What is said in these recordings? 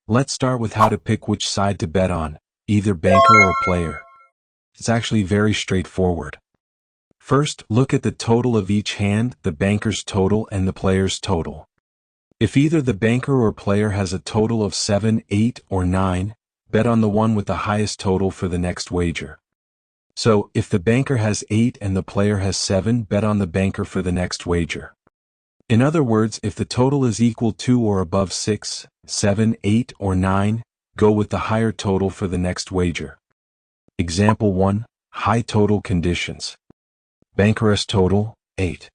Let's start with how to pick which side to bet on, either banker or player. It's actually very straightforward. First, look at the total of each hand, the banker's total and the player's total. If either the banker or player has a total of 7, 8, or 9, bet on the one with the highest total for the next wager. So, if the banker has 8 and the player has 7, bet on the banker for the next wager. In other words, if the total is equal to or above 6, 7, 8, or 9, go with the higher total for the next wager. Example 1, high total conditions. Banker's total, 8.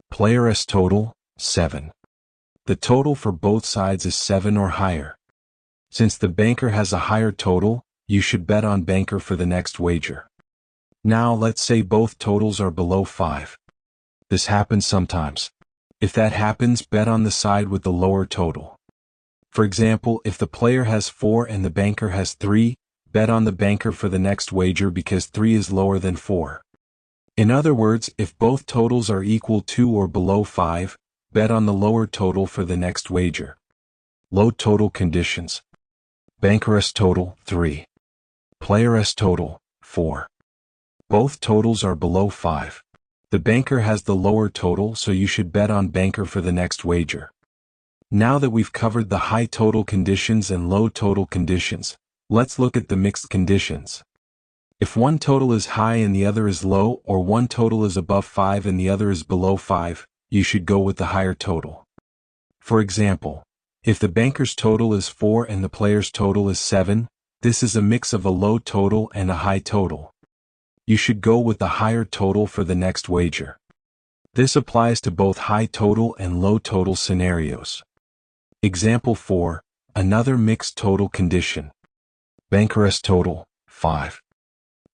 Player's total, 7. The total for both sides is 7 or higher. Since the banker has a higher total, you should bet on banker for the next wager. Now let's say both totals are below 5. This happens sometimes. If that happens, bet on the side with the lower total. For example, if the player has 4 and the banker has 3, bet on the banker for the next wager because 3 is lower than 4. In other words, if both totals are equal to or below 5, bet on the lower total for the next wager. Low total conditions. Banker's total, 3. Player's total, 4. Both totals are below 5. The banker has the lower total, so you should bet on banker for the next wager. Now that we've covered the high total conditions and low total conditions, let's look at the mixed conditions. If one total is high and the other is low, or one total is above 5 and the other is below 5, you should go with the higher total. For example, if the banker's total is 4 and the player's total is 7, this is a mix of a low total and a high total. You should go with the higher total for the next wager. This applies to both high total and low total scenarios. Example 4, another mixed total condition. Banker's total, 5.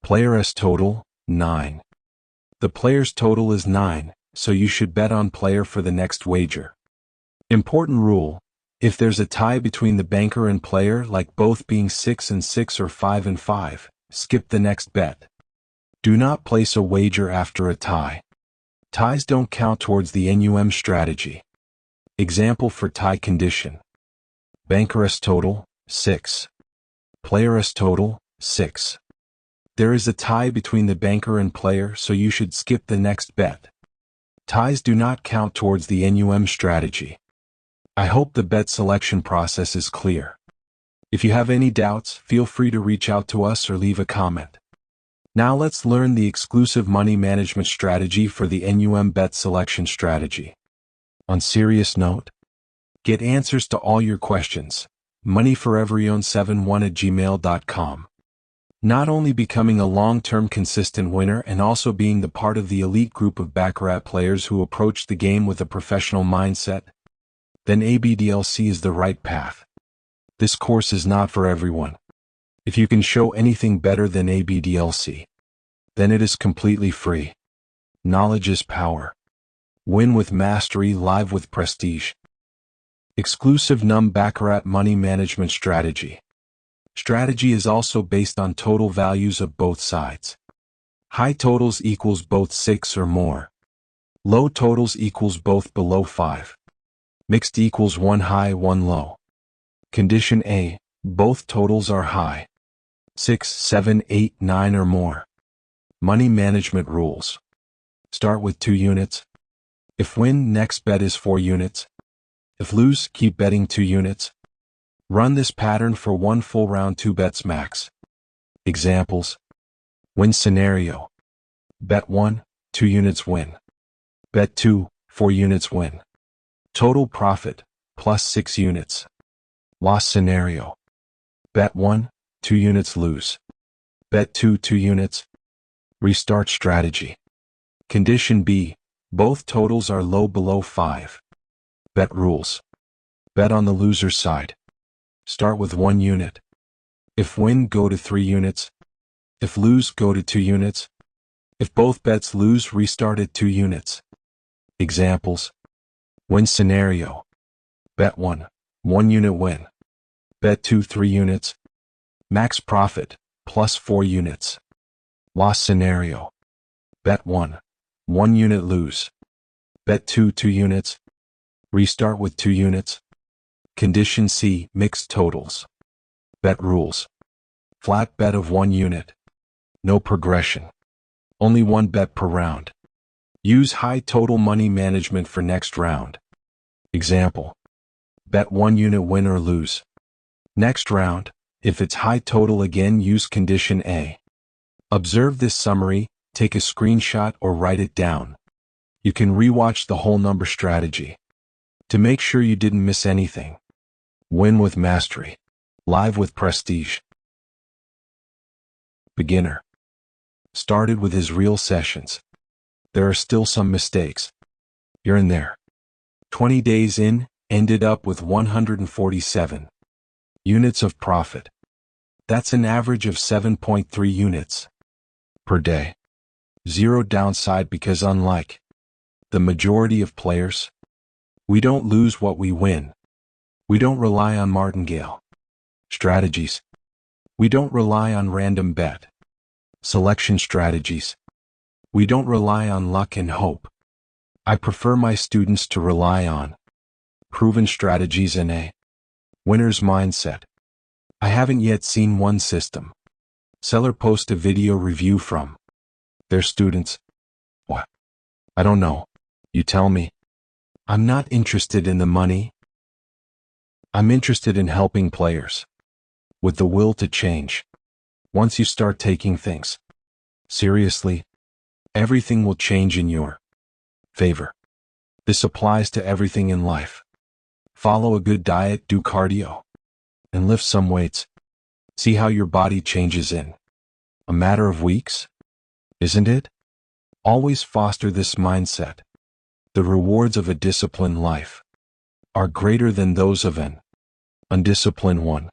Player's total, 9. The player's total is 9, so you should bet on player for the next wager. Important rule: if there's a tie between the banker and player, like both being 6 and 6 or 5 and 5, skip the next bet. Do not place a wager after a tie. Ties don't count towards the NUM strategy. Example for tie condition. Banker's total, 6. Player's total, 6. There is a tie between the banker and player, so you should skip the next bet. Ties do not count towards the NUM strategy. I hope the bet selection process is clear. If you have any doubts, feel free to reach out to us or leave a comment. Now let's learn the exclusive money management strategy for the NUM bet selection strategy. On serious note, get answers to all your questions. moneyforeveryon71@gmail.com. Not only becoming a long-term consistent winner and also being the part of the elite group of Baccarat players who approach the game with a professional mindset, then ABDLC is the right path. This course is not for everyone. If you can show anything better than ABDLC, then it is completely free. Knowledge is power. Win with mastery, live with prestige. Exclusive NUM Baccarat money management strategy. Strategy is also based on total values of both sides. High totals equals both 6 or more. Low totals equals both below 5. Mixed equals 1 high, 1 low. Condition A, both totals are high. 6, 7, 8, 9 or more. Money management rules. Start with 2 units. If win, next bet is 4 units. If lose, keep betting 2 units. Run this pattern for 1 full round, 2 bets max. Examples. Win scenario. Bet 1, 2 units win. Bet 2, 4 units win. Total profit, plus 6 units. Loss scenario. Bet 1, 2 units lose. Bet 2, 2 units. Restart strategy. Condition B, both totals are low, below 5. Bet rules. Bet on the loser's side. Start with 1 unit. If win, go to 3 units. If lose, go to 2 units. If both bets lose, restart at 2 units. Examples. Win scenario. Bet 1, 1 unit win. Bet 2, 3 units. Max profit, plus 4 units. Loss scenario. Bet 1, 1 unit lose. Bet 2, 2 units. Restart with 2 units. Condition C, mixed totals. Bet rules. Flat bet of 1 unit. No progression. Only 1 bet per round. Use high total money management for next round. Example. Bet 1 unit win or lose. Next round, if it's high total again, use condition A. Observe this summary, take a screenshot or write it down. You can rewatch the whole number strategy to make sure you didn't miss anything. Win with mastery. Live with prestige. Beginner. Started with his real sessions. There are still some mistakes. You're in there. 20 days in, ended up with 147 units of profit. That's an average of 7.3 units per day. Zero downside because unlike the majority of players, we don't lose what we win. We don't rely on martingale strategies. We don't rely on random bet selection strategies. We don't rely on luck and hope. I prefer my students to rely on proven strategies and a winner's mindset. I haven't yet seen one system seller post a video review from their students. What? I don't know. You tell me. I'm not interested in the money. I'm interested in helping players with the will to change. Once you start taking things seriously, everything will change in your favor. This applies to everything in life. Follow a good diet, do cardio, and lift some weights. See how your body changes in a matter of weeks, isn't it? Always foster this mindset. The rewards of a disciplined life are greater than those of an undisciplined one.